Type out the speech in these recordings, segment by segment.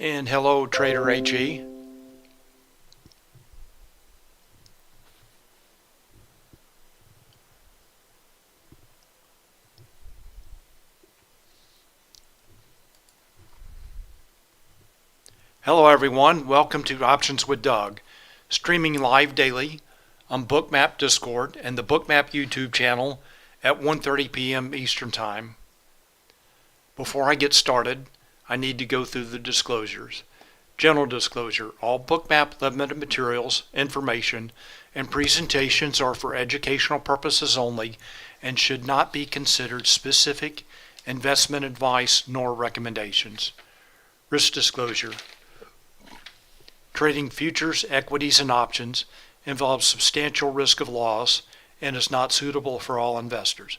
And hello, Trader AG. Hello everyone, welcome to Options with Doug, streaming live daily on Bookmap Discord and the Bookmap YouTube channel at 1:30 p.m. Eastern Time. Before I get started, I need to go through the disclosures. General disclosure: all Bookmap Ltd materials, information, and presentations are for educational purposes only and should not be considered specific investment advice nor recommendations. Risk disclosure: trading futures, equities, and options involves substantial risk of loss and is not suitable for all investors.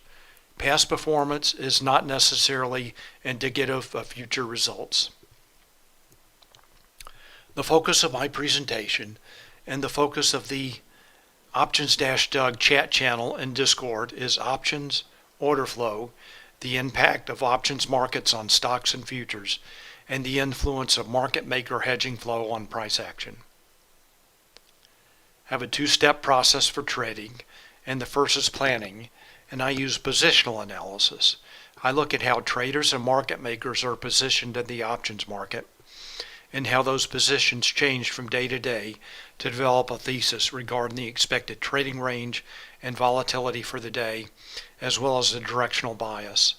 Past performance is not necessarily indicative of future results. The focus of my presentation and the focus of the Options-Doug chat channel and Discord is options, order flow, the impact of options markets on stocks and futures, and the influence of market maker hedging flow on price action. I have a two-step process for trading, and the first is planning, and I use positional analysis. I look at how traders and market makers are positioned in the options market and how those positions change from day to day to develop a thesis regarding the expected trading range and volatility for the day, as well as the directional bias.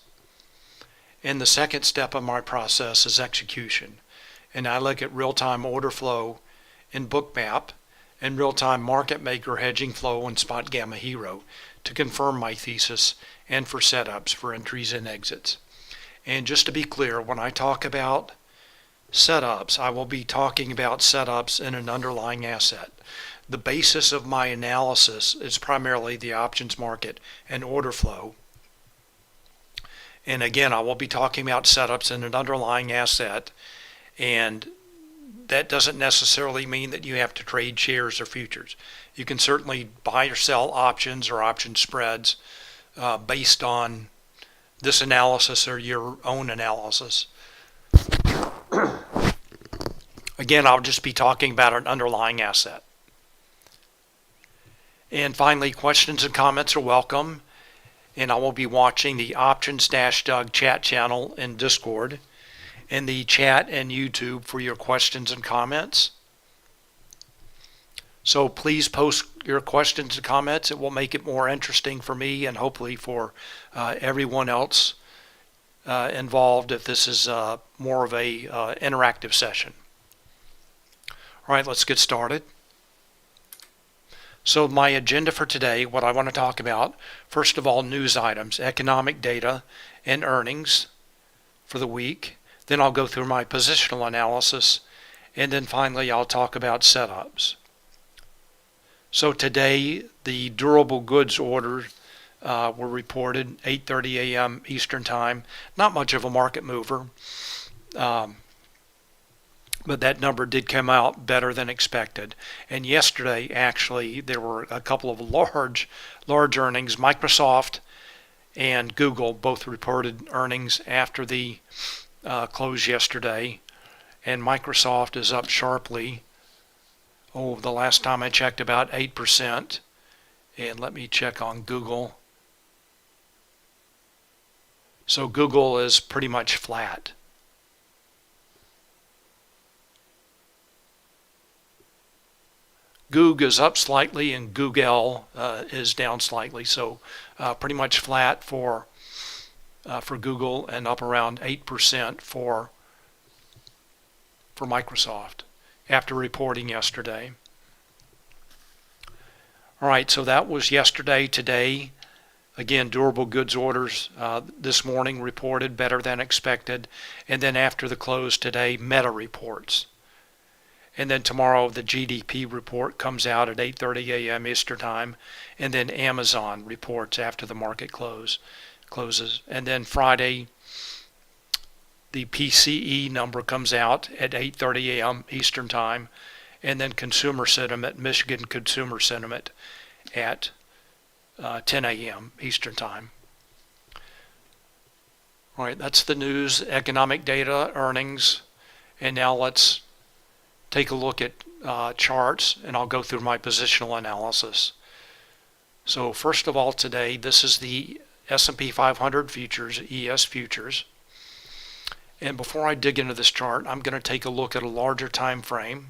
And the second step of my process is execution, and I look at real-time order flow in Bookmap and real-time market maker hedging flow in Spotgamma Hero to confirm my thesis and for setups for entries and exits. And just to be clear, when I talk about setups, I will be talking about setups in an underlying asset. The basis of my analysis is primarily the options market and order flow. And again, I will be talking about setups in an underlying asset, and that doesn't necessarily mean that you have to trade shares or futures. You can certainly buy or sell options or option spreads based on this analysis or your own analysis. Again, I'll just be talking about an underlying asset. And finally, questions and comments are welcome. And I will be watching the Options-Doug chat channel in Discord and the chat and YouTube for your questions and comments. So please post your questions and comments. It will make it more interesting for me and hopefully for everyone else involved if this is more of a interactive session. All right, let's get started. So my agenda for today, what I want to talk about, first of all, news items, economic data, and earnings for the week. Then I'll go through my positional analysis, and then finally I'll talk about setups. So today, the durable goods orders were reported 8:30 a.m. Eastern Time. Not much of a market mover. But that number did come out better than expected. And yesterday, actually, there were a couple of large earnings. Microsoft and Google both reported earnings after the close yesterday. And Microsoft is up sharply. Oh, the last time I checked, about 8%. And let me check on Google. So Google is pretty much flat. Goog is up slightly and Google is down slightly, so pretty much flat for Google and up around 8% for Microsoft after reporting yesterday. All right, so that was yesterday. Today, again, durable goods orders this morning reported better than expected, and then after the close today, Meta reports. And then tomorrow the GDP report comes out at 8:30 a.m. Eastern Time, and then Amazon reports after the market closes. And then Friday, the PCE number comes out at 8:30 a.m. Eastern Time, and then consumer sentiment, Michigan consumer sentiment at 10 a.m. Eastern Time. All right, that's the news, economic data, earnings, And now let's take a look at charts, and I'll go through my positional analysis. So first of all today, this is the S&P 500 futures, ES futures. And before I dig into this chart, I'm going to take a look at a larger time frame.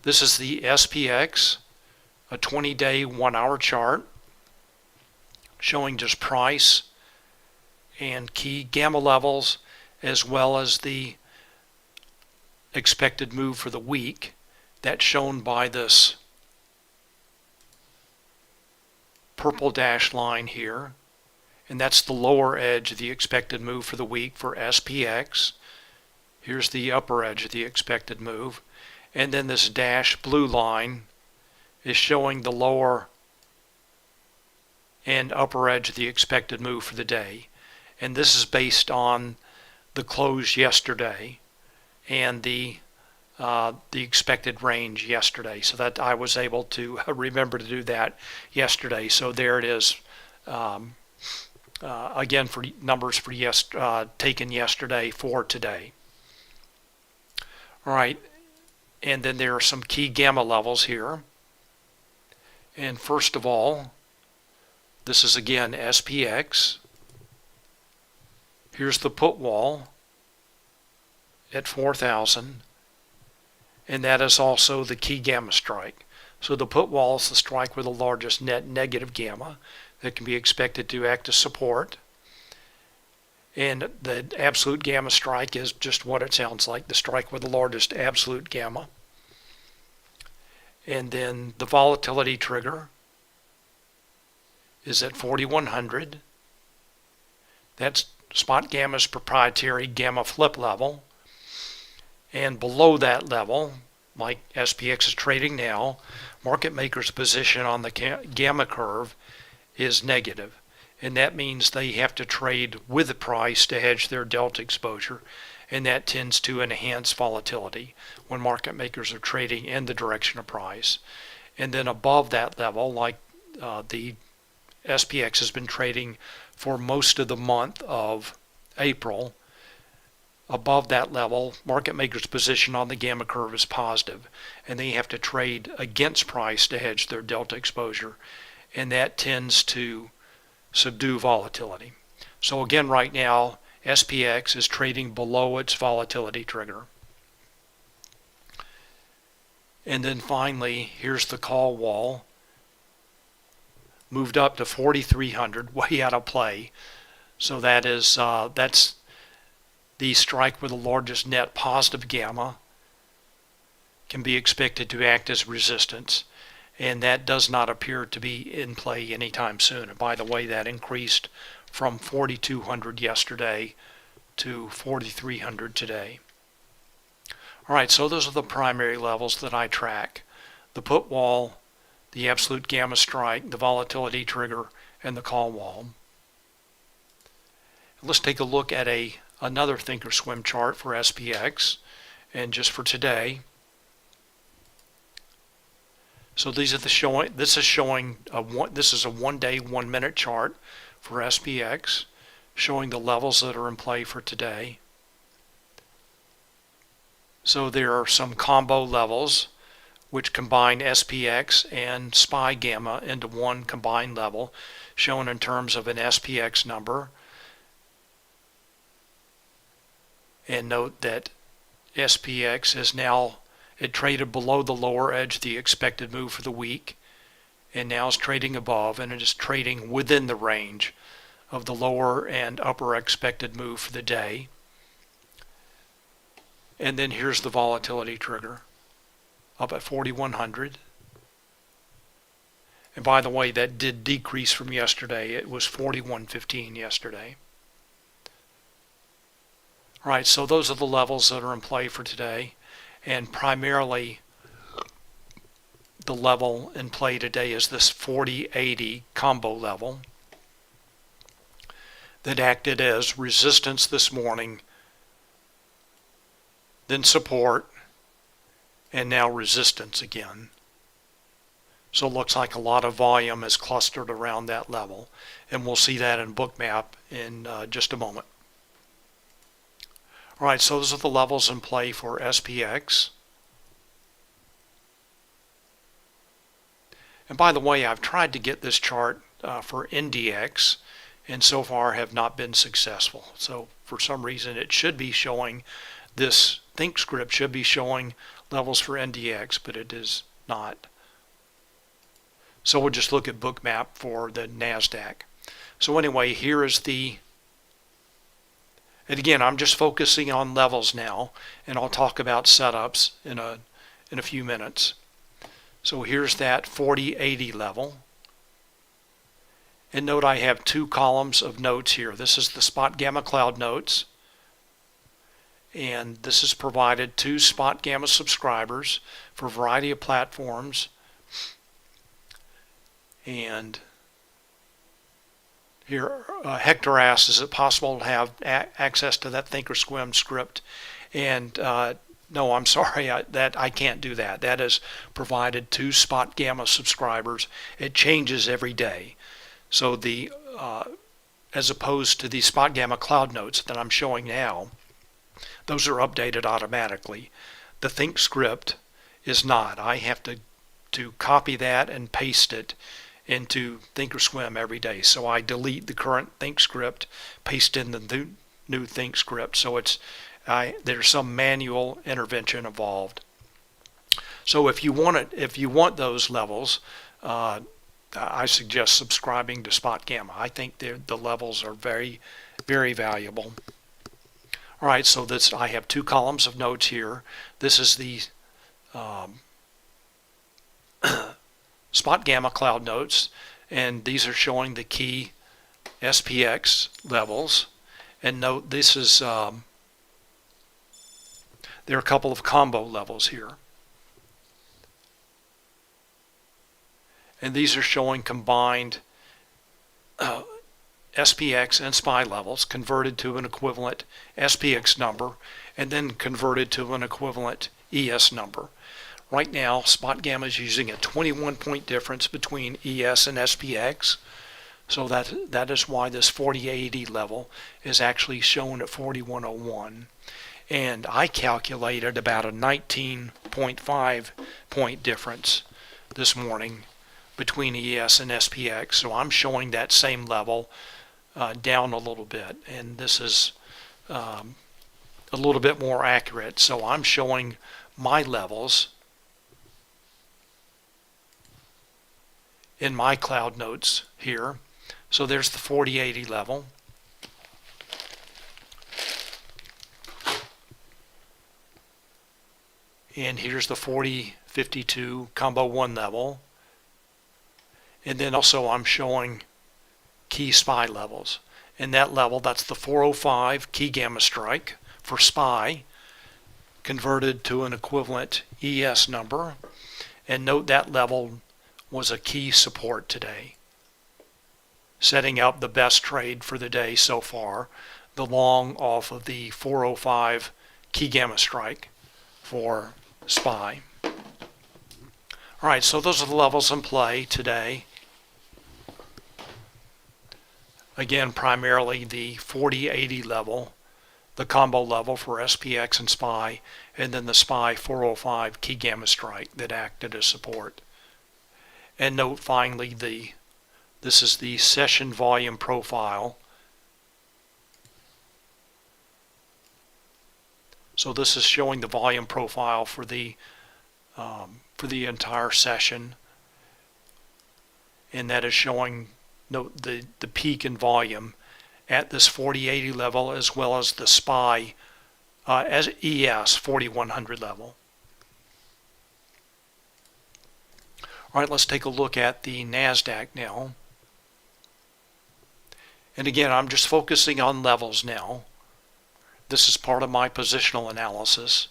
This is the SPX, a 20-day, 1-hour chart showing just price and key gamma levels, as well as the expected move for the week. That's shown by this purple dashed line here, and that's the lower edge of the expected move for the week for SPX. Here's the upper edge of the expected move, and then this dashed blue line is showing the lower and upper edge of the expected move for the day. And this is based on the close yesterday and the expected range yesterday, so that I was able to remember to do that yesterday. So there it is, again, for numbers for taken yesterday for today. All right, and then there are some key gamma levels here. And first of all, this is again SPX. Here's the put wall at 4,000, and that is also the key gamma strike. So the put wall is the strike with the largest net negative gamma that can be expected to act as support. And the absolute gamma strike is just what it sounds like, the strike with the largest absolute gamma. And then the volatility trigger is at 4,100. That's Spotgamma's proprietary gamma flip level. And below that level, like SPX is trading now, market makers' position on the gamma curve is negative. And that means they have to trade with the price to hedge their delta exposure. And that tends to enhance volatility when market makers are trading in the direction of price. And then above that level, like the SPX has been trading for most of the month of April, above that level, market makers' position on the gamma curve is positive, and they have to trade against price to hedge their delta exposure, and that tends to subdue volatility. So again, right now, SPX is trading below its volatility trigger. And then finally, here's the call wall, moved up to 4,300, way out of play. So that is that's the strike with the largest net positive gamma, can be expected to act as resistance, and that does not appear to be in play anytime soon. And by the way, that increased from 4,200 yesterday to 4,300 today. All right, so those are the primary levels that I track: the put wall, the absolute gamma strike, the volatility trigger, and the call wall. Let's take a look at another thinkorswim chart for SPX, and just for today. So these are the showing. This is showing this is a 1-day, 1-minute chart for SPX, showing the levels that are in play for today. So there are some combo levels which combine SPX and SPY gamma into one combined level, shown in terms of an SPX number. And note that SPX is now, it traded below the lower edge of the expected move for the week, and now is trading above, and it is trading within the range of the lower and upper expected move for the day. And then here's the volatility trigger, up at 4,100. And by the way, that did decrease from yesterday. It was 4,115 yesterday. All right, so those are the levels that are in play for today, and primarily the level in play today is this 40-80 combo level that acted as resistance this morning, then support, and now resistance again. So it looks like a lot of volume is clustered around that level, and we'll see that in Bookmap in just a moment. All right, so those are the levels in play for SPX. And by the way, I've tried to get this chart for NDX and so far have not been successful. So for some reason it should be showing, this think script should be showing levels for NDX, but it is not. So we'll just look at Bookmap for the NASDAQ. So anyway, here is the, and again, I'm just focusing on levels now, and I'll talk about setups in a few minutes. So here's that 4080 level. And note I have two columns of notes here. This is the Spotgamma Cloud notes. And this is provided to Spotgamma subscribers for a variety of platforms. And here, Hector asks, is it possible to have access to that Thinkorswim script? And no, I'm sorry, I can't do that. That is provided to Spotgamma subscribers. It changes every day. So the as opposed to the Spotgamma Cloud notes that I'm showing now, those are updated automatically. The Think script is not. I have to copy that and paste it into Thinkorswim every day. So I delete the current Think script, paste in the new Think script. So it's there's some manual intervention involved. So if you want those levels, I suggest subscribing to Spotgamma. I think the levels are very, very valuable. All right, so I have two columns of notes here. This is the Spotgamma Cloud notes, and these are showing the key SPX levels. And note this is there are a couple of combo levels here. And these are showing combined SPX and SPY levels converted to an equivalent SPX number and then converted to an equivalent ES number. Right now, Spotgamma is using a 21-point difference between ES and SPX. So that is why this 4080 level is actually shown at 4101. And I calculated about a 19.5 point difference this morning between ES and SPX. So I'm showing that same level down a little bit. And this is a little bit more accurate. So I'm showing my levels in my cloud notes here. So there's the 4080 level. And here's the 4052 combo 1 level. And then also I'm showing key SPY levels. And that level, that's the 405 key gamma strike for SPY, converted to an equivalent ES number. And note that level was a key support today, setting up the best trade for the day so far, the long off of the 405 key gamma strike for SPY. All right, so those are the levels in play today. Again, primarily the 4080 level, the combo level for SPX and SPY, and then the SPY 405 key gamma strike that acted as support. And note finally, this is the session volume profile. So this is showing the volume profile for the entire session, and that is showing note the peak in volume at this 4080 level as well as the SPY as ES 4100 level. All right, let's take a look at the NASDAQ now. And again, I'm just focusing on levels now. This is part of my positional analysis.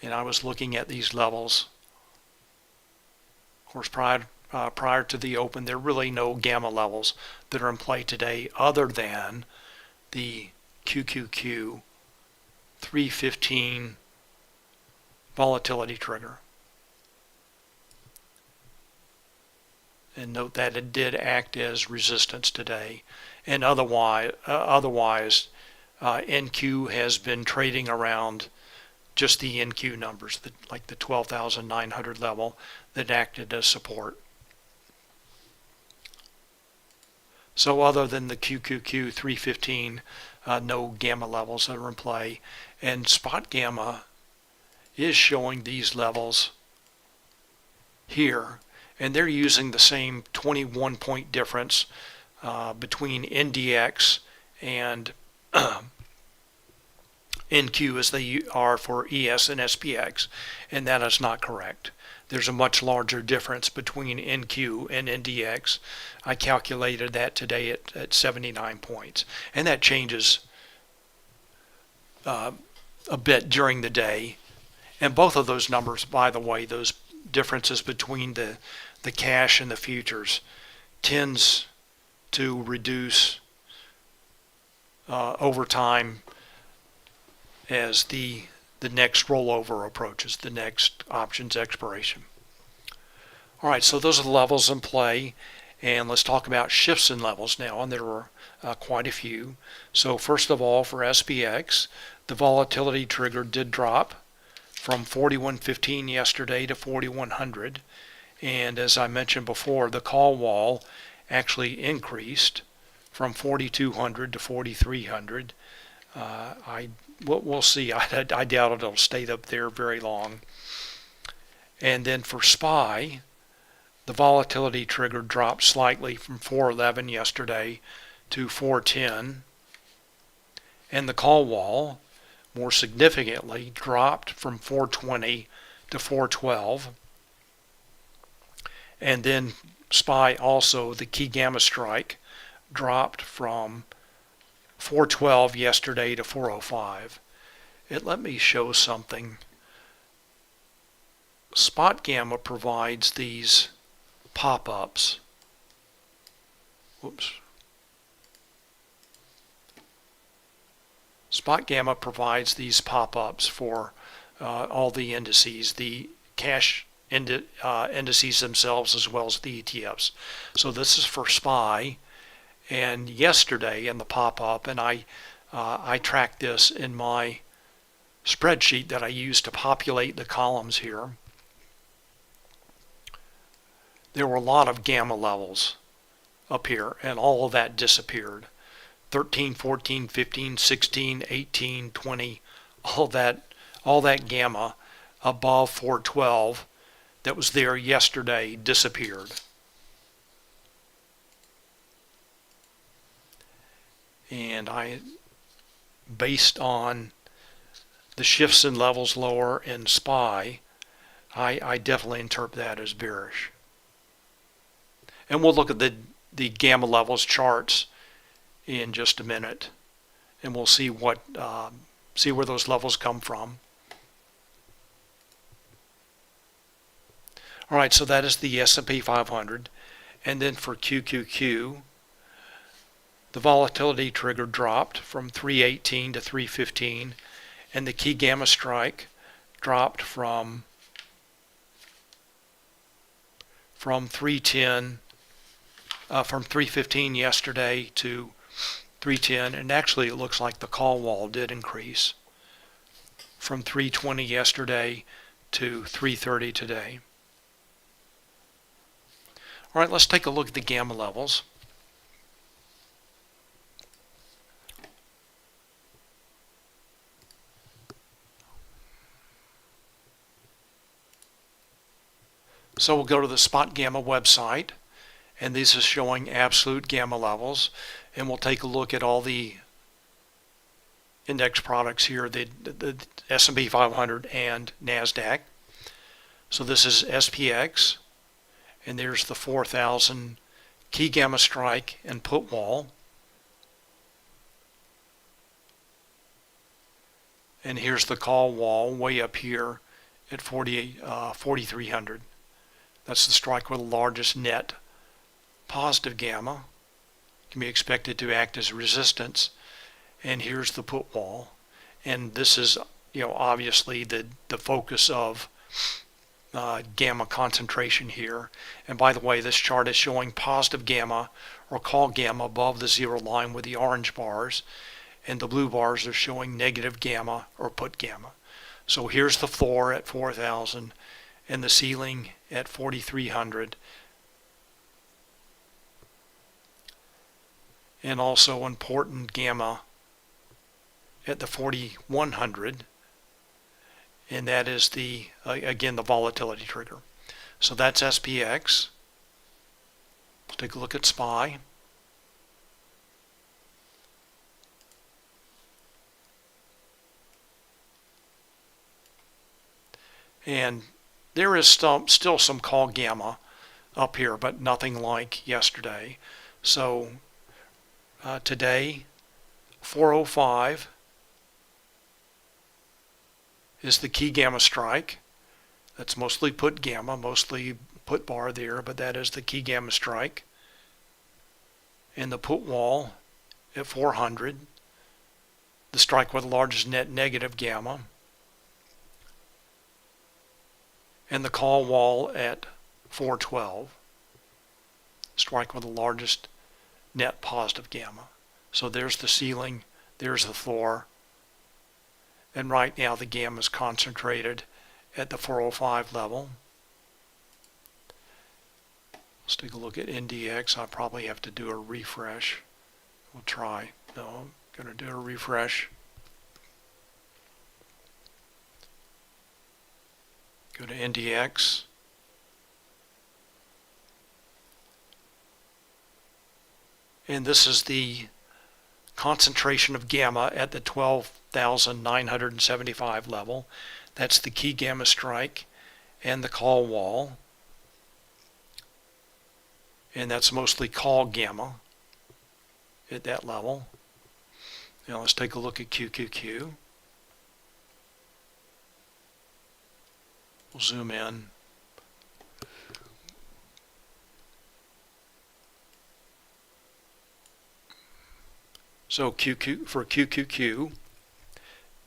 And I was looking at these levels. Of course, prior to the open, there are really no gamma levels that are in play today other than the QQQ 315 volatility trigger. And note that it did act as resistance today, and otherwise NQ has been trading around just the NQ numbers, like the 12,900 level that acted as support. So other than the QQQ 315, no gamma levels that are in play. And Spotgamma is showing these levels here. And they're using the same 21 point difference between NDX and NQ as they are for ES and SPX, and that is not correct. There's a much larger difference between NQ and NDX. I calculated that today at 79 points, and that changes a bit during the day. And both of those numbers, by the way, those differences between the cash and the futures tends to reduce over time as the next rollover approaches, the next options expiration. All right, so those are the levels in play, and let's talk about shifts in levels now, and there are quite a few. So first of all, for SPX, the volatility trigger did drop from 41.15 yesterday to 4100, and as I mentioned before, the call wall actually increased from 4200 to 4300. We'll see. I doubt it'll stay up there very long. And then for SPY, the volatility trigger dropped slightly from 411 yesterday to 410. And the call wall, more significantly, dropped from 420 to 412. And then SPY also, the key gamma strike, dropped from 412 yesterday to 405. Let me show something. Spotgamma provides these pop-ups. Whoops. Spotgamma provides these pop-ups for all the indices, the cash indices themselves as well as the ETFs. So this is for SPY. And yesterday in the pop-up, and I tracked this in my spreadsheet that I use to populate the columns here, there were a lot of gamma levels up here, and all of that disappeared. 13, 14, 15, 16, 18, 20, all that gamma above 412 that was there yesterday disappeared. And based on the shifts in levels lower in SPY, I definitely interpret that as bearish. And we'll look at the gamma levels charts in just a minute, and we'll see where those levels come from. All right, so that is the S&P 500, and then for QQQ, the volatility trigger dropped from 318 to 315, and the key gamma strike dropped from 310, from 315 yesterday to 310, and actually it looks like the call wall did increase from 320 yesterday to 330 today. All right, let's take a look at the gamma levels. So we'll go to the Spotgamma website, and this is showing absolute gamma levels, and we'll take a look at all the index products here, the S&P 500 and NASDAQ. So this is SPX, and there's the 4,000 key gamma strike and put wall. And here's the call wall way up here at 4,300. That's the strike with the largest net positive gamma. Can be expected to act as resistance. And here's the put wall. And this is, obviously the focus of gamma concentration here. And by the way, this chart is showing positive gamma or call gamma above the zero line with the orange bars. and the blue bars are showing negative gamma or put gamma. So here's the floor at 4,000 and the ceiling at 4,300, and also important gamma at the 4,100, and that is the again the volatility trigger. So that's SPX. Let's take a look at SPY. And there is still some call gamma up here, but nothing like yesterday. So today, 405 is the key gamma strike. That's mostly put gamma, mostly put bar there, but that is the key gamma strike. And the put wall at 400, the strike with the largest net negative gamma. And the call wall at 412, strike with the largest net positive gamma. So there's the ceiling, there's the floor, and right now the gamma is concentrated at the 405 level. Let's take a look at NDX. I probably have to do a refresh. We'll try. No, I'm going to do a refresh. Go to NDX. And this is the concentration of gamma at the 12,975 level. That's the key gamma strike and the call wall. And that's mostly call gamma at that level. Now let's take a look at QQQ. We'll zoom in. So for QQQ,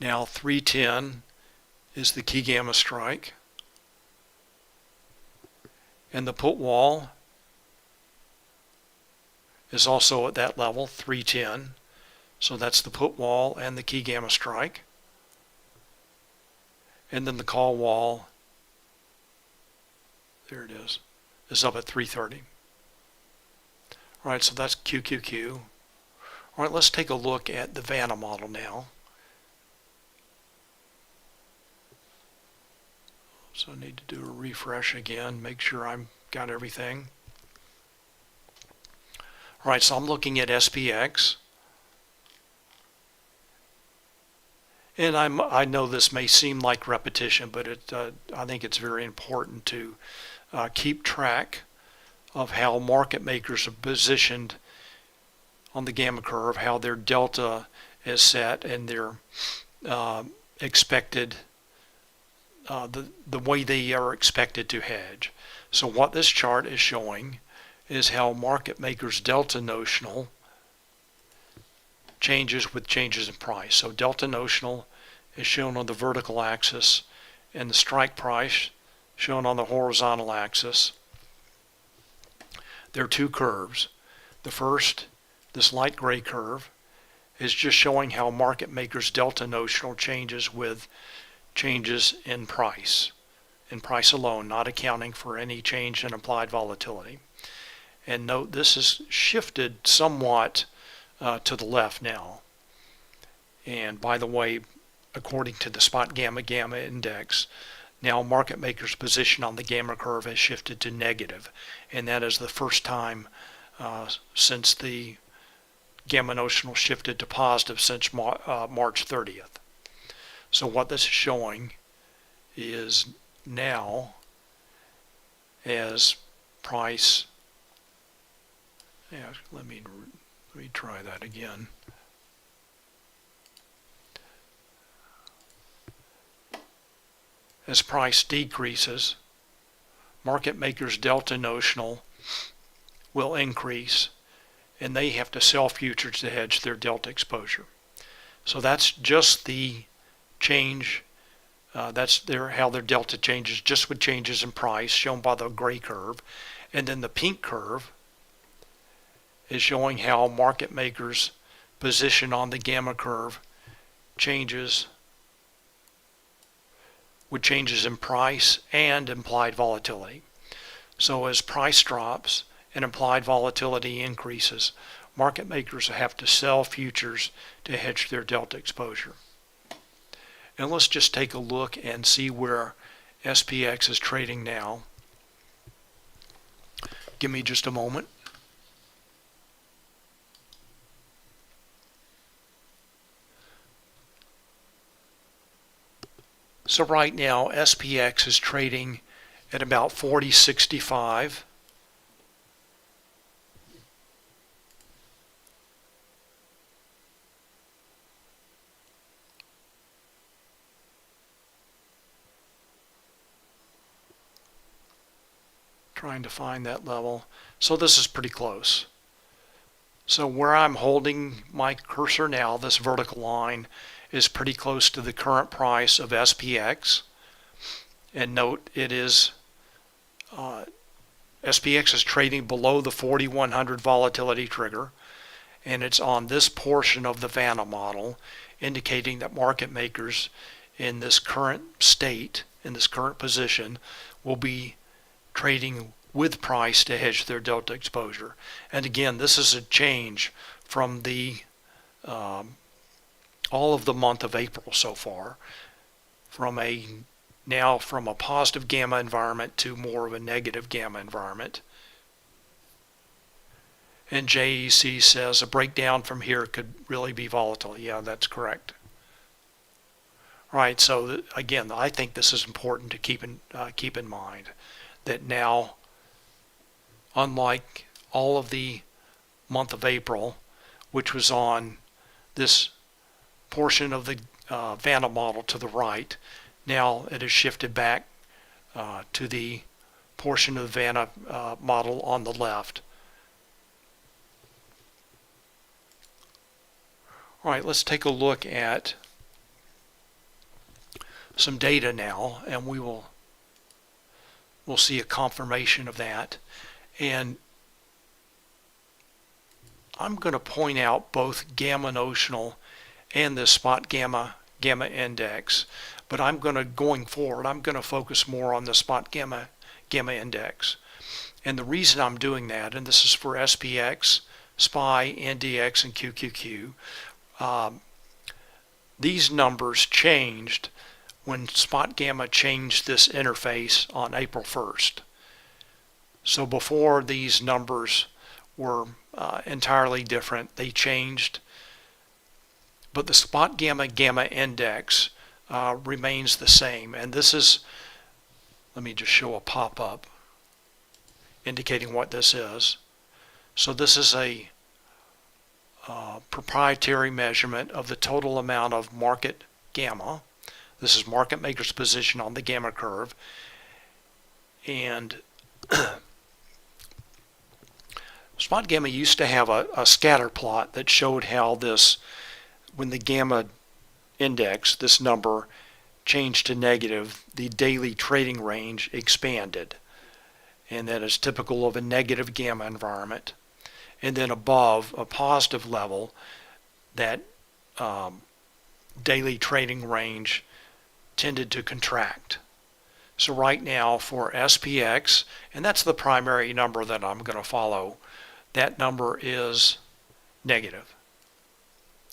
now 310 is the key gamma strike. And the put wall is also at that level, 310. So that's the put wall and the key gamma strike. And then the call wall, there it is up at 330. All right, so that's QQQ. All right, let's take a look at the Vanna model now. So I need to do a refresh again, make sure I've got everything. All right, so I'm looking at SPX. And I know this may seem like repetition, but I think it's very important to keep track of how market makers are positioned on the gamma curve, how their delta is set, and their expected, the way they are expected to hedge. So what this chart is showing is how market makers' delta notional changes with changes in price. So delta notional is shown on the vertical axis and the strike price shown on the horizontal axis. There are two curves. The first, this light gray curve, is just showing how market makers' delta notional changes with changes in price alone, not accounting for any change in implied volatility. And note this is shifted somewhat to the left now. And by the way, according to the Spotgamma Gamma Index, now market makers' position on the gamma curve has shifted to negative, and that is the first time since the gamma notional shifted to positive since March 30th. So what this is showing is now as price, yeah, let me try that again. As price decreases, market makers' delta notional will increase, and they have to sell futures to hedge their delta exposure. So that's just the change. That's how their delta changes, just with changes in price, shown by the gray curve. And then the pink curve is showing how market makers' position on the gamma curve with changes in price and implied volatility. So as price drops and implied volatility increases, market makers have to sell futures to hedge their delta exposure. And let's just take a look and see where SPX is trading now. Give me just a moment. So right now, SPX is trading at about 40.65. Trying to find that level. So this is pretty close. So where I'm holding my cursor now, this vertical line, is pretty close to the current price of SPX. And note it is SPX is trading below the 4100 volatility trigger, and it's on this portion of the Vanna model, indicating that market makers in this current state, in this current position, will be trading with price to hedge their delta exposure. And again, this is a change from the all of the month of April so far, from a positive gamma environment to more of a negative gamma environment. And JEC says a breakdown from here could really be volatile. Yeah, that's correct. Right, so again, I think this is important to keep in mind, that now, unlike all of the month of April, which was on this portion of the Vanna model to the right, now it has shifted back to the portion of the Vanna model on the left. All right, let's take a look at some data now, and we'll see a confirmation of that. And I'm going to point out both gamma notional and the Spotgamma index, but going forward, I'm going to focus more on the Spotgamma index. And the reason I'm doing that, and this is for SPX, SPY, NDX, and QQQ, these numbers changed when Spotgamma changed this interface on April 1st. So before, these numbers were entirely different. They changed, but the Spotgamma gamma index remains the same. And this is, let me just show a pop-up indicating what this is. So this is a proprietary measurement of the total amount of market gamma. This is market maker's position on the gamma curve. And Spotgamma used to have a scatter plot that showed how this, when the gamma index, this number, changed to negative, the daily trading range expanded. And that is typical of a negative gamma environment. And then above a positive level, that daily trading range tended to contract. So right now for SPX, and that's the primary number that I'm going to follow, that number is negative.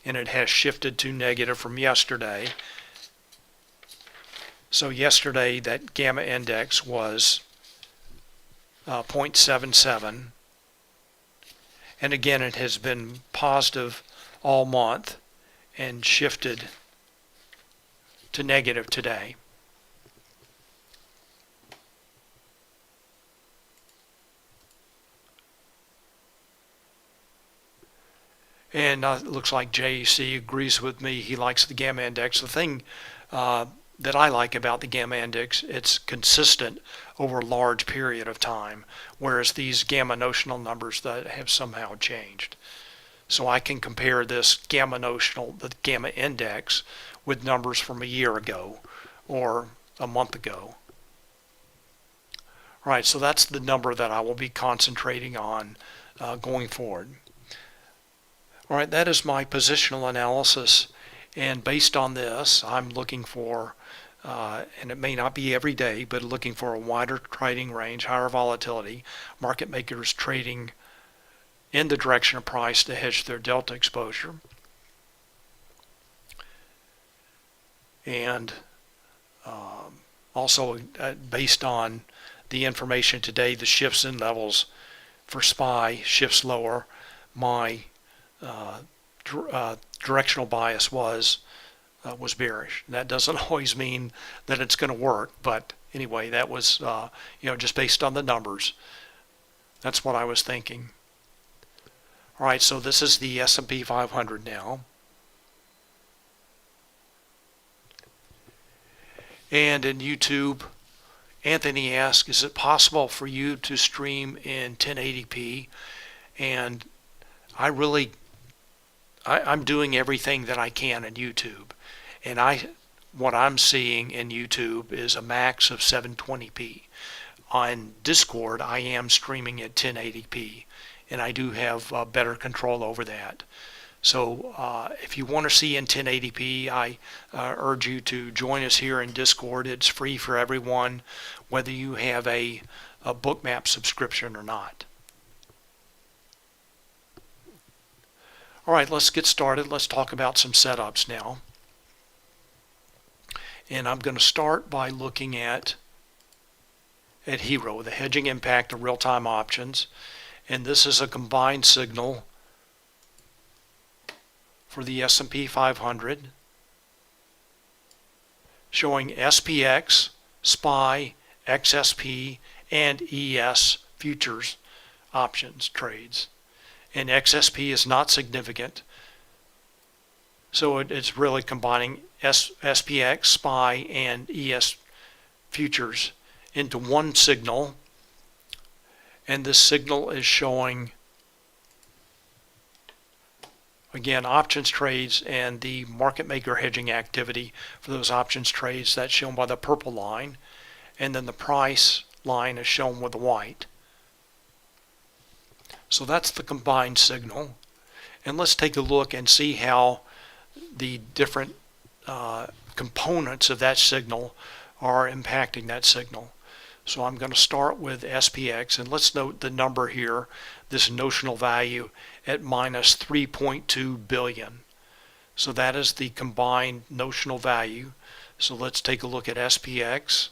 And it has shifted to negative from yesterday. So yesterday that gamma index was 0.77. And again, it has been positive all month and shifted to negative today. And it looks like JEC agrees with me. He likes the gamma index. The thing that I like about the gamma index, it's consistent over a large period of time, whereas these gamma notional numbers that have somehow changed. So I can compare this gamma notional, the gamma index, with numbers from a year ago or a month ago. All right, so that's the number that I will be concentrating on going forward. All right, that is my positional analysis, and based on this, I'm looking for, and it may not be every day, but looking for a wider trading range, higher volatility, market makers trading in the direction of price to hedge their delta exposure, and also based on the information today, the shifts in levels for SPY shifts lower. My directional bias was bearish. That doesn't always mean that it's going to work, but anyway, that was just based on the numbers. That's what I was thinking. All right, so this is the S&P 500 now. And in YouTube, Anthony asked, is it possible for you to stream in 1080p? And I'm doing everything that I can in YouTube. And what I'm seeing in YouTube is a max of 720p. On Discord, I am streaming at 1080p. And I do have better control over that. So if you want to see in 1080p, I urge you to join us here in Discord. It's free for everyone, whether you have a Bookmap subscription or not. All right, let's get started. Let's talk about some setups now. And I'm going to start by looking at HERO, the hedging impact of real-time options. And this is a combined signal for the S&P 500, showing SPX, SPY, XSP, and ES futures options trades. And XSP is not significant, so it's really combining SPX, SPY, and ES futures into one signal, and this signal is showing, again, options trades and the market maker hedging activity for those options trades. That's shown by the purple line, and then the price line is shown with the white. So that's the combined signal. And let's take a look and see how the different components of that signal are impacting that signal. So I'm going to start with SPX, and let's note the number here, this notional value at minus 3.2 billion. So that is the combined notional value. So let's take a look at SPX.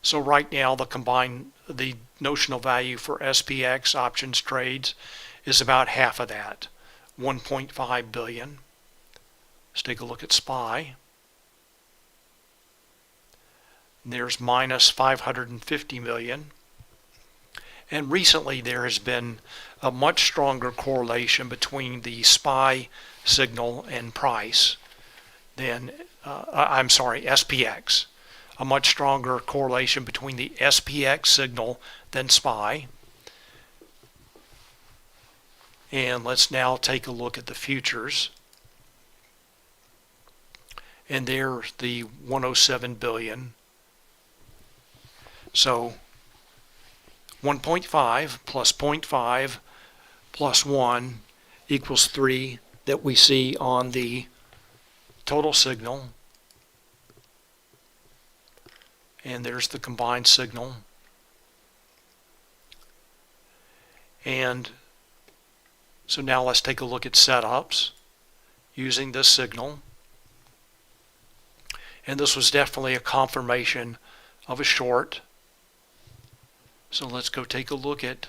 So right now the notional value for SPX options trades is about half of that, 1.5 billion. Let's take a look at SPY. There's minus 550 million. And recently there has been a much stronger correlation between the SPY signal and price than, SPX. A much stronger correlation between the SPX signal than SPY. And let's now take a look at the futures. And there's the 107 billion. So 1.5 plus 0.5 plus 1 equals 3 that we see on the total signal. And there's the combined signal. And so now let's take a look at setups using this signal. And this was definitely a confirmation of a short. So let's go take a look at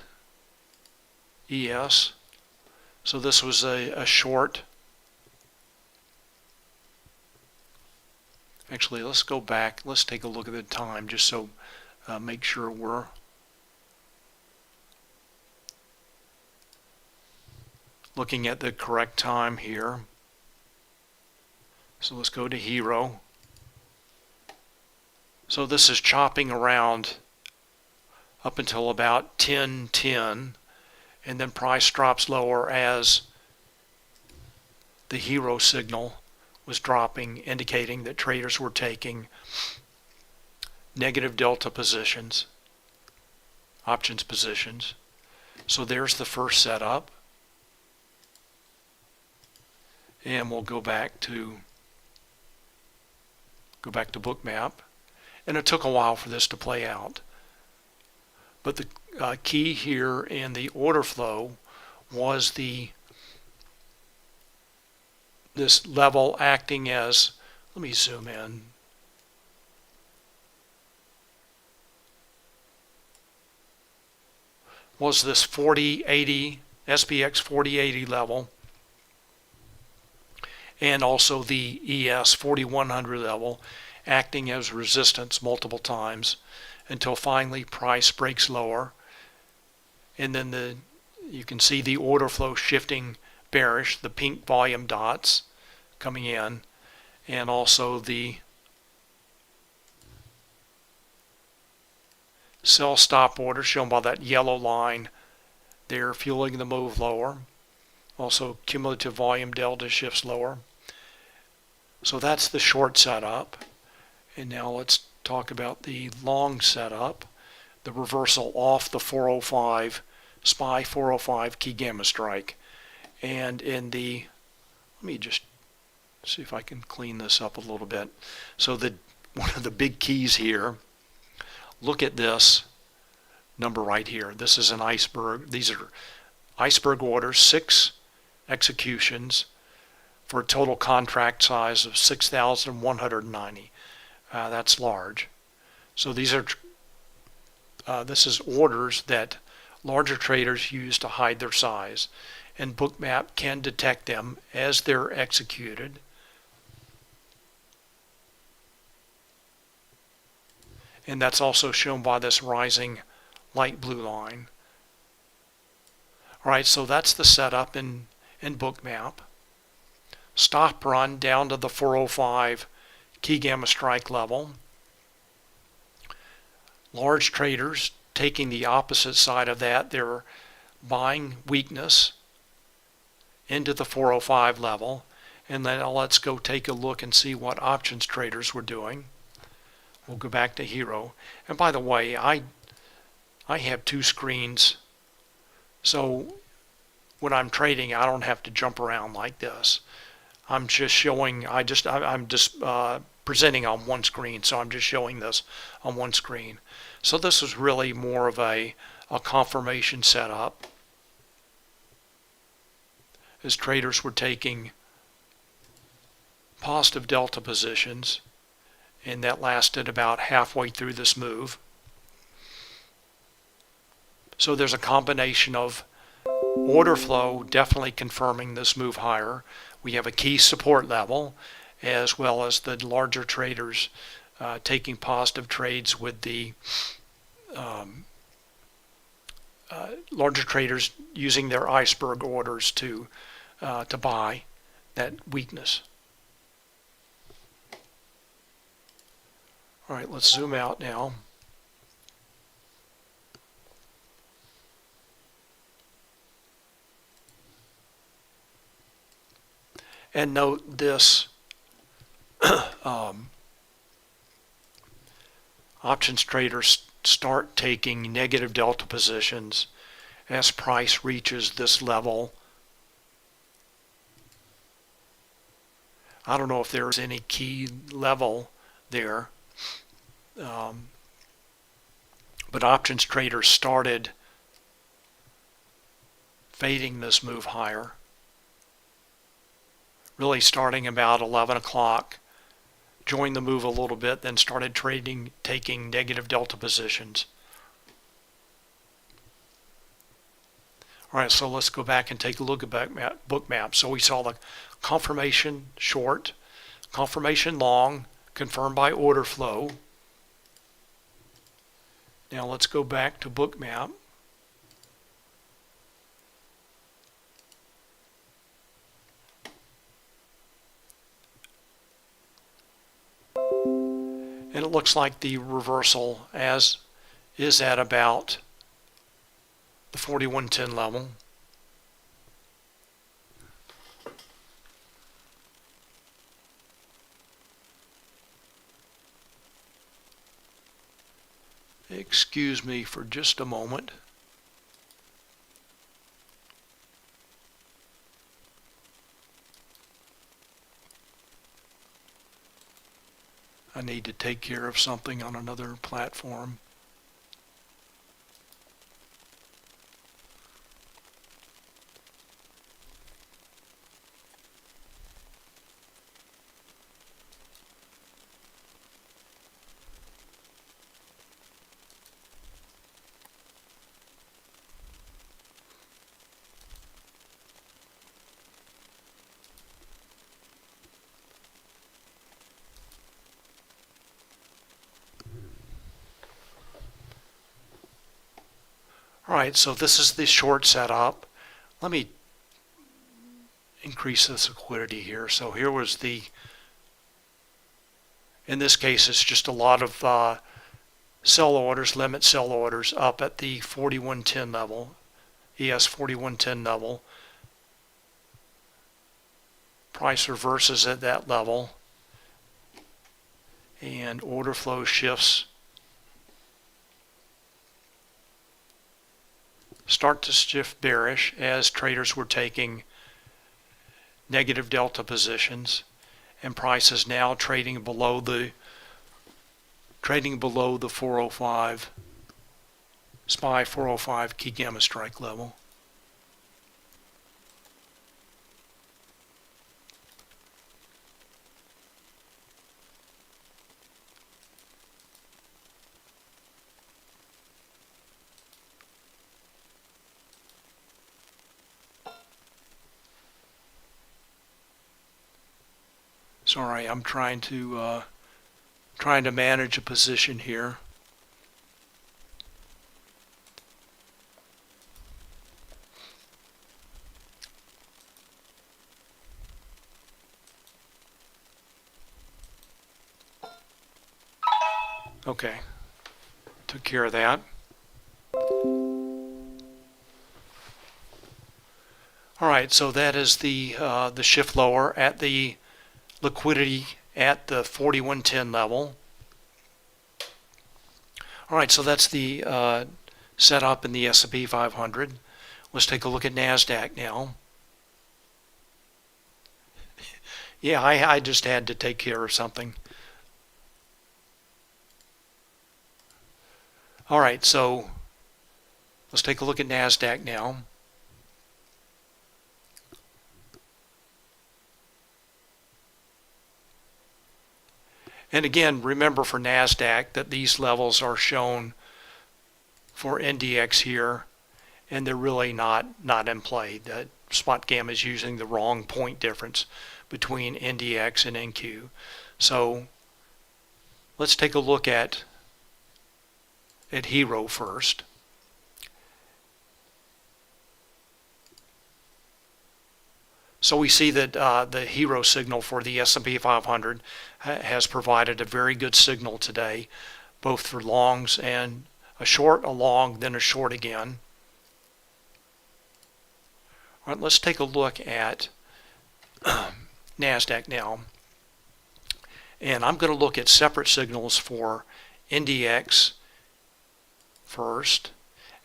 ES. So this was a short. Actually, let's go back. Let's take a look at the time just so make sure we're looking at the correct time here. So let's go to HERO. So this is chopping around up until about 10:10, and then price drops lower as the HERO signal was dropping, indicating that traders were taking negative delta positions, options positions. So there's the first setup. And we'll go back to Bookmap. And it took a while for this to play out. But the key here in the order flow was this level acting as, let me zoom in. Was this 4080, SPX 4080 level, and also the ES 4100 level acting as resistance multiple times until finally price breaks lower. And then you can see the order flow shifting bearish, the pink volume dots coming in, and also the sell stop order shown by that yellow line there, fueling the move lower. Also cumulative volume delta shifts lower. So that's the short setup. And now let's talk about the long setup, the reversal off the 405 SPY 405 key gamma strike. And in the, let me just see if I can clean this up a little bit. So one of the big keys here, look at this number right here. This is an iceberg. These are iceberg orders, 6 executions for a total contract size of 6,190. That's large. So these are this is orders that larger traders use to hide their size, and Bookmap can detect them as they're executed. And that's also shown by this rising light blue line. All right, so that's the setup in Bookmap. Stop run down to the 405 key gamma strike level. Large traders taking the opposite side of that, they're buying weakness into the 405 level. And then let's go take a look and see what options traders were doing. We'll go back to Hero. And by the way, I have 2 screens, so when I'm trading, I don't have to jump around like this. I'm just showing, I'm just presenting on one screen, so I'm just showing this on one screen. So this is really more of a confirmation setup, as traders were taking positive delta positions, and that lasted about halfway through this move. So there's a combination of order flow definitely confirming this move higher. We have a key support level, as well as the larger traders taking positive trades with the larger traders using their iceberg orders to buy that weakness. All right, let's zoom out now. And note this, options traders start taking negative delta positions as price reaches this level. I don't know if there's any key level there, but options traders started fading this move higher, really starting about 11 o'clock, joined the move a little bit, then started trading, taking negative delta positions. All right, so let's go back and take a look at Bookmap. So we saw the confirmation short, confirmation long, confirmed by order flow. Now let's go back to Bookmap. And it looks like the reversal is at about the 4110 level. Excuse me for just a moment. I need to take care of something on another platform. Alright, so this is the short setup. Let me increase this liquidity here. So here was in this case it's just a lot of sell orders, limit sell orders up at the 4110 level, ES 4110 level. Price reverses at that level and order flow shifts start to shift bearish as traders were taking negative delta positions, and price is now trading below the 405 SPY 405 key gamma strike level. Sorry, I'm trying to manage a position here. Okay, took care of that. All right, so that is the shift lower at the liquidity at the 4110 level. All right, so that's the setup in the S&P 500. Let's take a look at NASDAQ now. Yeah, I just had to take care of something. All right, so let's take a look at NASDAQ now. And again, remember for NASDAQ that these levels are shown for NDX here, and they're really not in play. The Spotgamma is using the wrong point difference between NDX and NQ. So let's take a look at HERO first. So we see that the HERO signal for the S&P 500 has provided a very good signal today, both for longs and a short, a long, then a short again. All right, let's take a look at NASDAQ now. And I'm going to look at separate signals for NDX first.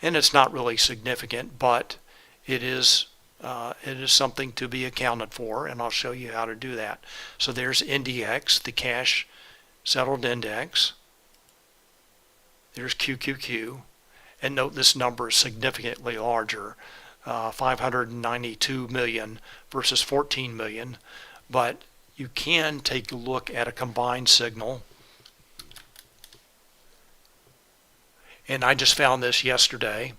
And it's not really significant, but it is something to be accounted for, and I'll show you how to do that. So there's NDX, the cash settled index. There's QQQ, and note this number is significantly larger, 592 million versus 14 million, but you can take a look at a combined signal. And I just found this yesterday.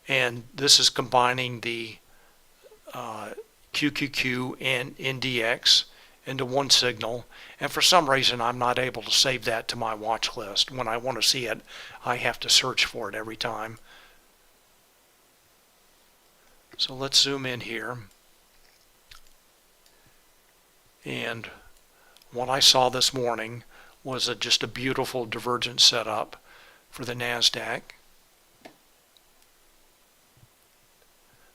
And this is combining the QQQ and NDX into one signal. And for some reason, I'm not able to save that to my watch list. When I want to see it, I have to search for it every time. So let's zoom in here. And what I saw this morning was just a beautiful divergence setup for the NASDAQ.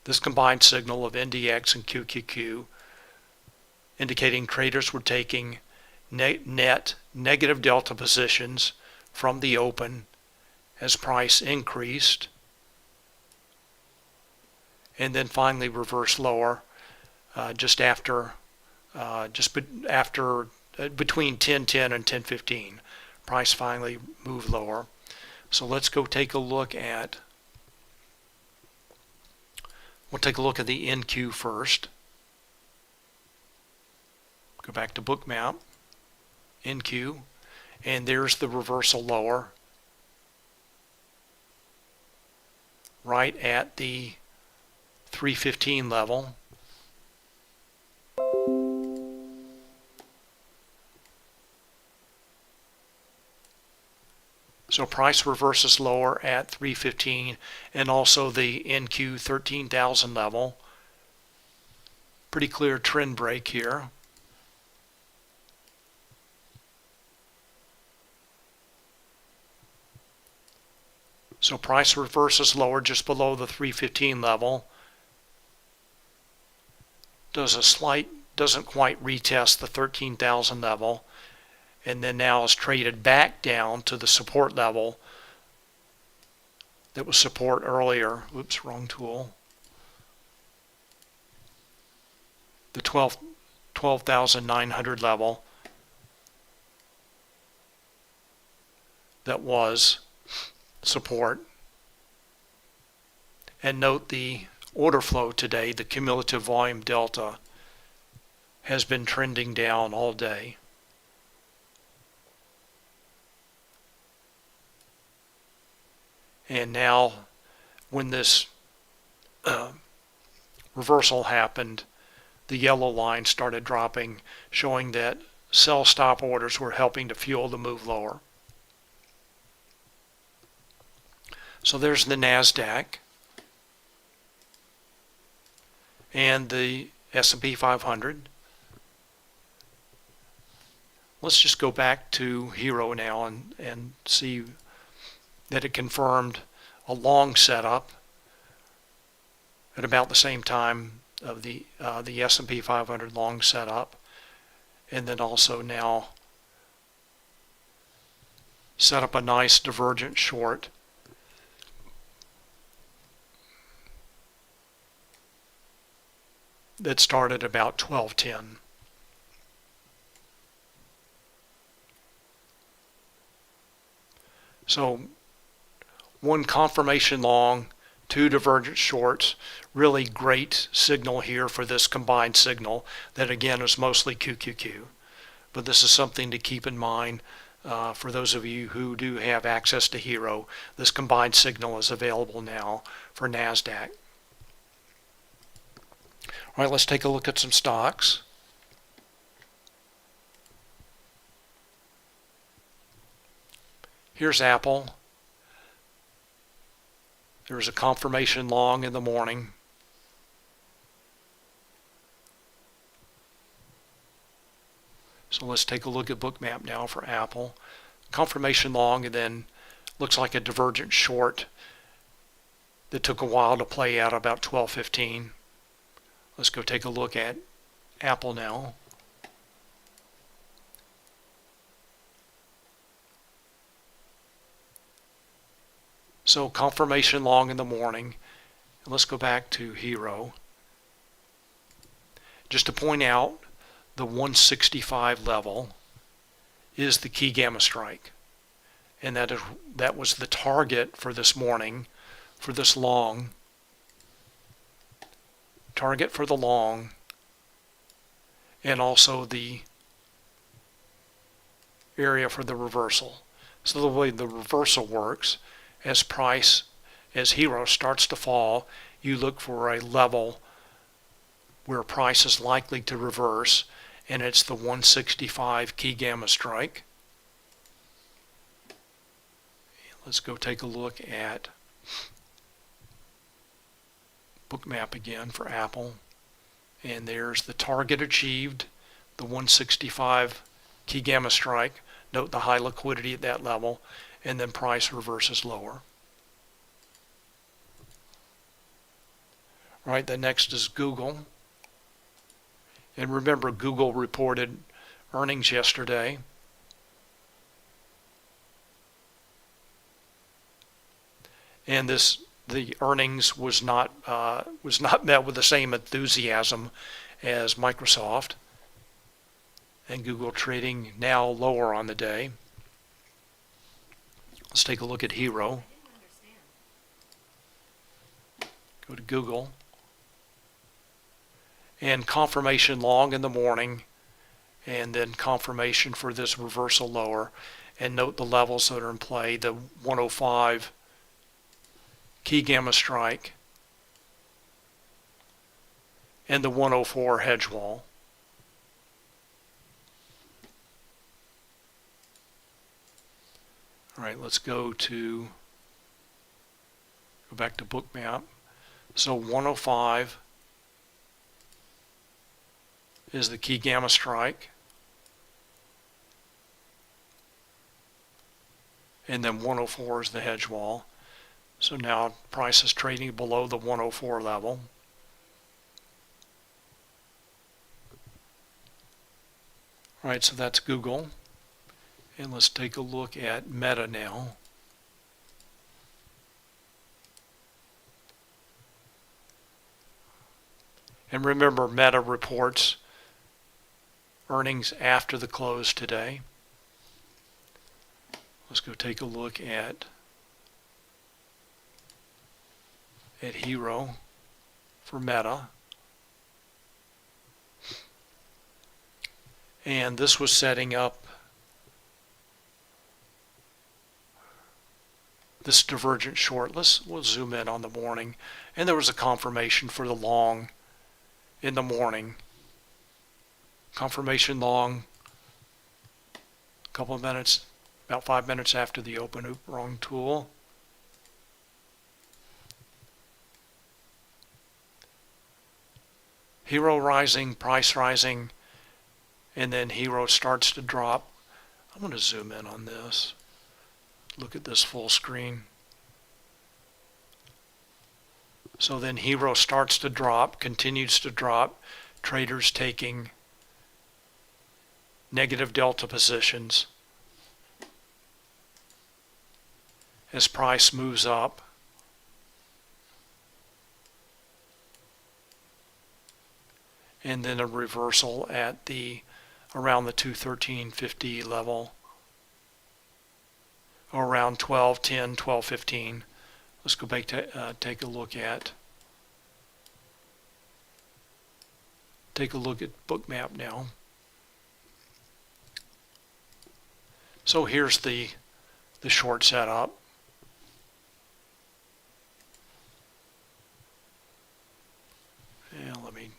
This combined signal of NDX and QQQ indicating traders were taking net negative delta positions from the open as price increased, and then finally reversed lower just after between 10.10 and 10.15. Price finally moved lower. So let's go take a look at, we'll take a look at the NQ first. Go back to Bookmap, NQ, and there's the reversal lower right at the 315 level. So price reverses lower at 315 and also the NQ 13,000 level. Pretty clear trend break here. So price reverses lower just below the 315 level. Doesn't quite retest the 13,000 level. And then now is traded back down to the support level that was support earlier. Oops, wrong tool. The 12,900 level that was support. And note the order flow today, the cumulative volume delta, has been trending down all day. And now, when this reversal happened, the yellow line started dropping, showing that sell stop orders were helping to fuel the move lower. So there's the NASDAQ and the S&P 500. Let's just go back to Hero now and see that it confirmed a long setup at about the same time of the S&P 500 long setup, and then also now set up a nice divergent short that started about 12:10. So one confirmation long, two divergent shorts, really great signal here for this combined signal that again is mostly QQQ. But this is something to keep in mind for those of you who do have access to Hero. This combined signal is available now for NASDAQ. All right, let's take a look at some stocks. Here's Apple. There was a confirmation long in the morning. So let's take a look at Bookmap now for Apple. Confirmation long, and then looks like a divergent short that took a while to play out about 12:15. Let's go take a look at Apple now. So confirmation long in the morning. Let's go back to Hero. Just to point out, the 165 level is the key gamma strike. And that was the target for this morning, for this long. Target for the long, and also the area for the reversal. So the way the reversal works, as Hero starts to fall, you look for a level where price is likely to reverse, and it's the 165 key gamma strike. Let's go take a look at Bookmap again for Apple, and there's the target achieved, the 165 key gamma strike. Note the high liquidity at that level, and then price reverses lower. All right, the next is Google. And remember, Google reported earnings yesterday. And the earnings was not met with the same enthusiasm as Microsoft. and Google trading now lower on the day. Let's take a look at Hero. Go to Google. And confirmation long in the morning, and then confirmation for this reversal lower. And note the levels that are in play, the 105 key gamma strike and the 104 hedge wall. All right, let's go back to Bookmap. So 105 is the key gamma strike. And then 104 is the hedge wall. So now price is trading below the 104 level. All right, so that's Google. And let's take a look at Meta now. And remember, Meta reports earnings after the close today. Let's go take a look at Hero for Meta. And this was setting up this divergent short. We'll zoom in on the morning. And there was a confirmation for the long in the morning. Confirmation long, a couple of minutes, about 5 minutes after the open. Oop, wrong tool. Hero rising, price rising, and then Hero starts to drop. I'm going to zoom in on this. Look at this full screen. So then Hero starts to drop, continues to drop. Traders taking negative delta positions as price moves up. And then a reversal at around the 213.50 level, or around 1210, 1215. Let's go back to take a look at Bookmap now. So here's the short setup. And let me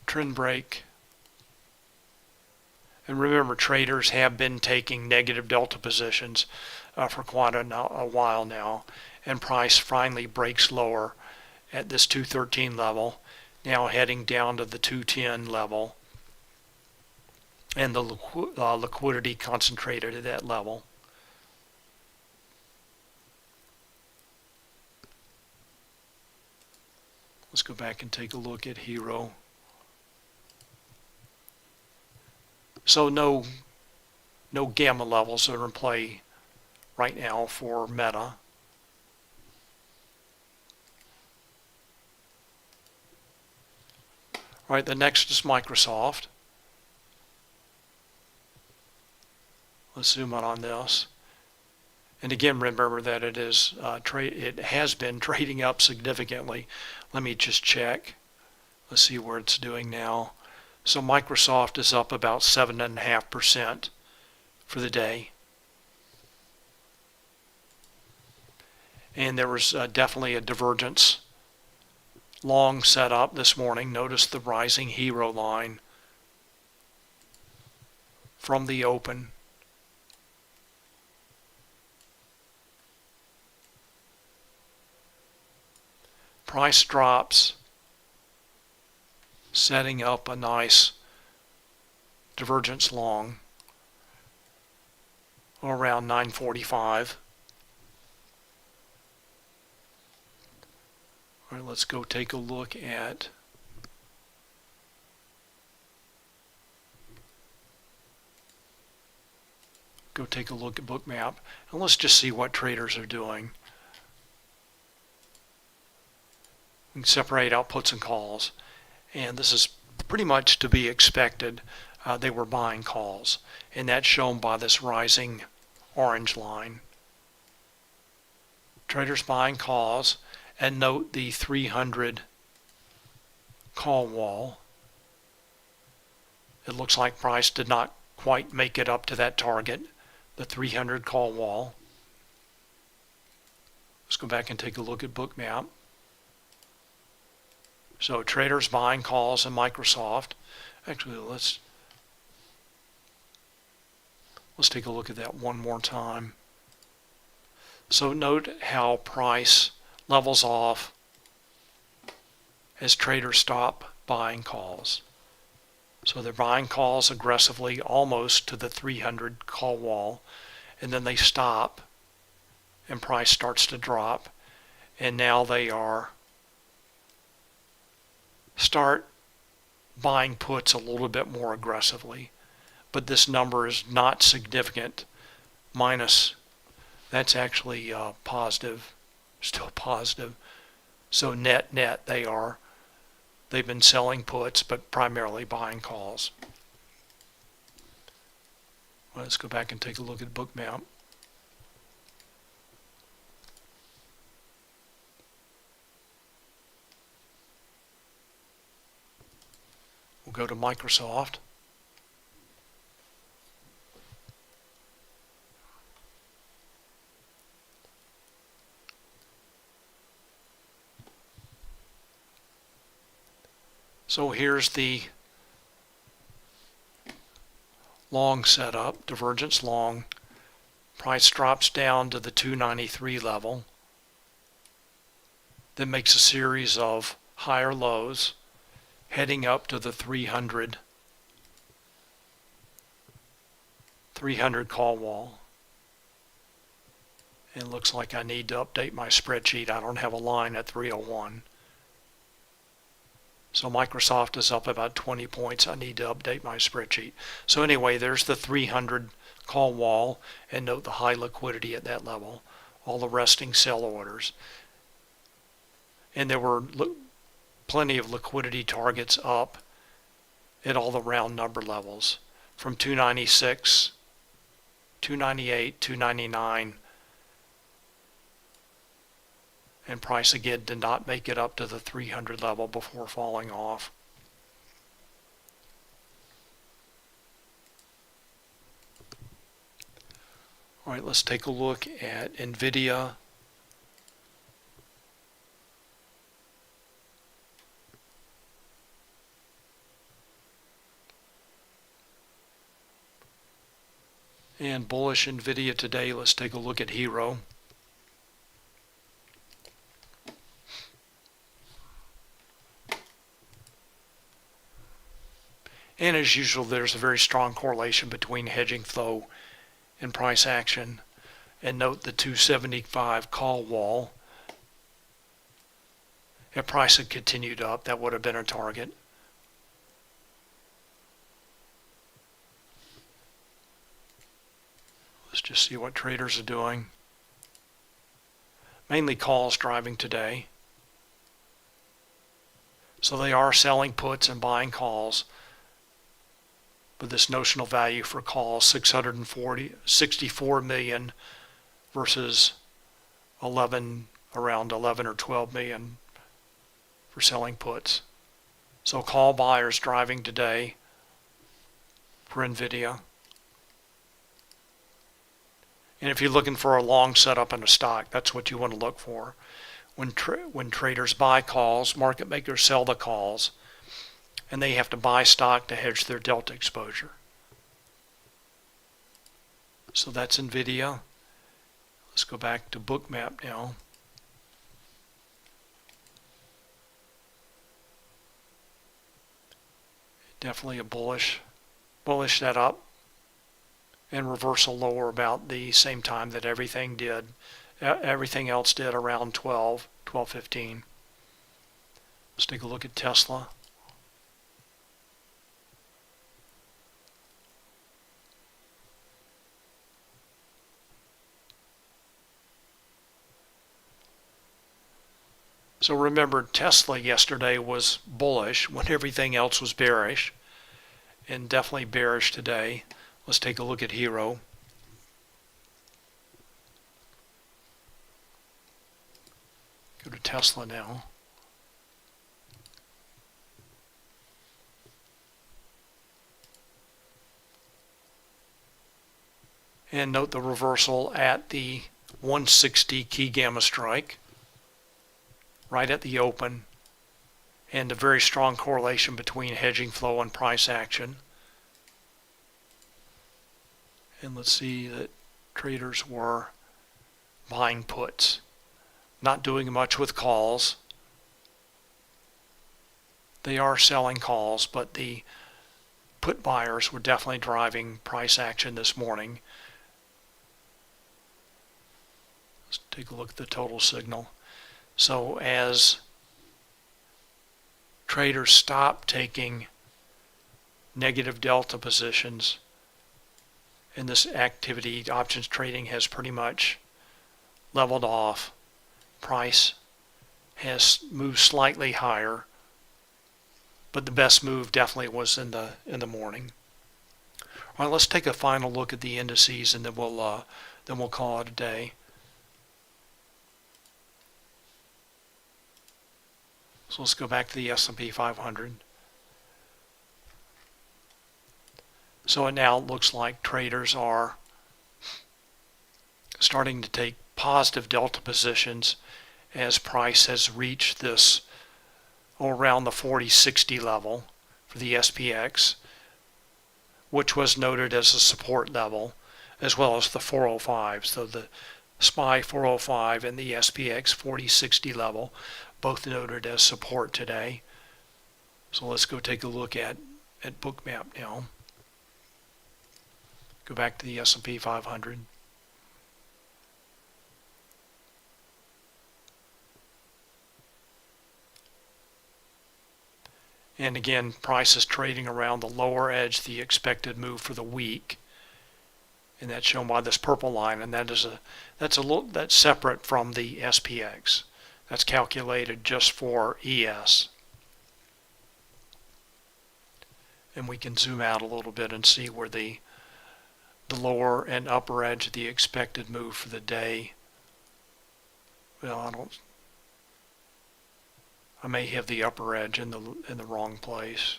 trend break. And remember, traders have been taking negative delta positions for quite a while now, and price finally breaks lower at this 213 level, now heading down to the 210 level, and the liquidity concentrated at that level. Let's go back and take a look at Hero. So no gamma levels are in play right now for Meta. All right, the next is Microsoft. Let's zoom in on this. And again, remember that it has been trading up significantly. Let me just check. Let's see where it's doing now. So Microsoft is up about 7.5% for the day. And there was definitely a divergence long setup this morning. Notice the rising Hero line from the open. Price drops, setting up a nice divergence long around 945. All right, let's go take a look at Bookmap, and let's just see what traders are doing. We can separate out puts and calls, and this is pretty much to be expected. They were buying calls, and that's shown by this rising orange line. Traders buying calls, and note the 300 call wall. It looks like price did not quite make it up to that target, the 300 call wall. Let's go back and take a look at Bookmap. So traders buying calls in Microsoft. Actually, let's take a look at that one more time. So note how price levels off as traders stop buying calls. So they're buying calls aggressively almost to the 300 call wall, and then they stop and price starts to drop, and now they start buying puts a little bit more aggressively. But this number is not significant. Minus, that's actually positive, still positive. So net they've been selling puts but primarily buying calls. Well, let's go back and take a look at Bookmap. We'll go to Microsoft. So here's the long setup, divergence long. Price drops down to the 293 level, then makes a series of higher lows, heading up to the 300 call wall. And it looks like I need to update my spreadsheet. I don't have a line at 301. So Microsoft is up about 20 points. I need to update my spreadsheet. So anyway, there's the 300 call wall, and note the high liquidity at that level, all the resting sell orders. And there were plenty of liquidity targets up at all the round number levels, from 296, 298, 299, and price again did not make it up to the 300 level before falling off. All right, let's take a look at NVIDIA. And bullish NVIDIA today. Let's take a look at Hero. And as usual, there's a very strong correlation between hedging flow and price action. And note the 275 call wall. If price had continued up, that would have been a target. Let's just see what traders are doing. Mainly calls driving today. So they are selling puts and buying calls. But this notional value for calls, 64 million versus around 11 or 12 million for selling puts. So call buyers driving today for NVIDIA. And if you're looking for a long setup in a stock, that's what you want to look for. When traders buy calls, market makers sell the calls, and they have to buy stock to hedge their delta exposure. So that's NVIDIA. Let's go back to Bookmap now. Definitely a bullish setup, and reversal lower about the same time that everything else did around 12:15. Let's take a look at Tesla. So remember, Tesla yesterday was bullish when everything else was bearish, and definitely bearish today. Let's take a look at Hero. Go to Tesla now. And note the reversal at the 160 key gamma strike, right at the open, and a very strong correlation between hedging flow and price action. And let's see that traders were buying puts, not doing much with calls. They are selling calls, but the put buyers were definitely driving price action this morning. Let's take a look at the total signal. So as traders stop taking negative delta positions in this activity, options trading has pretty much leveled off. Price has moved slightly higher, but the best move definitely was in the morning. All right, let's take a final look at the indices, and then we'll call it a day. So let's go back to the S&P 500. So it now looks like traders are starting to take positive delta positions as price has reached this around the 4060 level for the SPX, which was noted as a support level, as well as the 405. So the SPY 405 and the SPX 4060 level, both noted as support today. So let's go take a look at Bookmap now. Go back to the S&P 500. And again, price is trading around the lower edge, the expected move for the week, and that's shown by this purple line, and that's separate from the SPX. That's calculated just for ES. And we can zoom out a little bit and see where the lower and upper edge of the expected move for the day. Well, I may have the upper edge in the wrong place.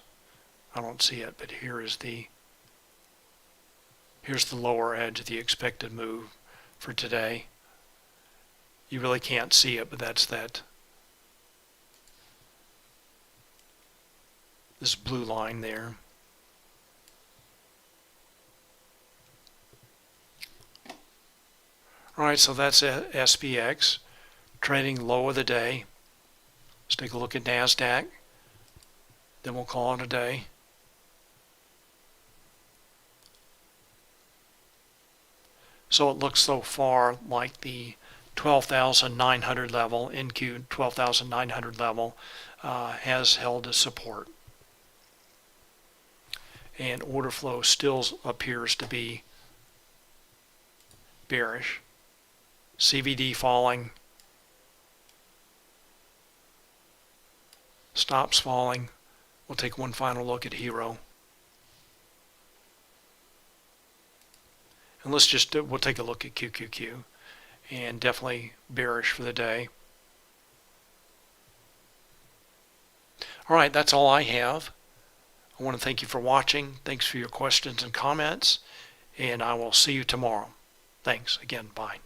I don't see it, but here's the lower edge of the expected move for today. You really can't see it, but that's this blue line there. All right, so that's SPX trading low of the day. Let's take a look at NASDAQ. Then we'll call it a day. So it looks so far like the 12,900 level, NQ 12,900 level, has held as support. And order flow still appears to be bearish. CVD falling. Stops falling. We'll take one final look at Hero. And we'll take a look at QQQ. And definitely bearish for the day. All right, that's all I have. I want to thank you for watching. Thanks for your questions and comments. And I will see you tomorrow. Thanks again. Bye.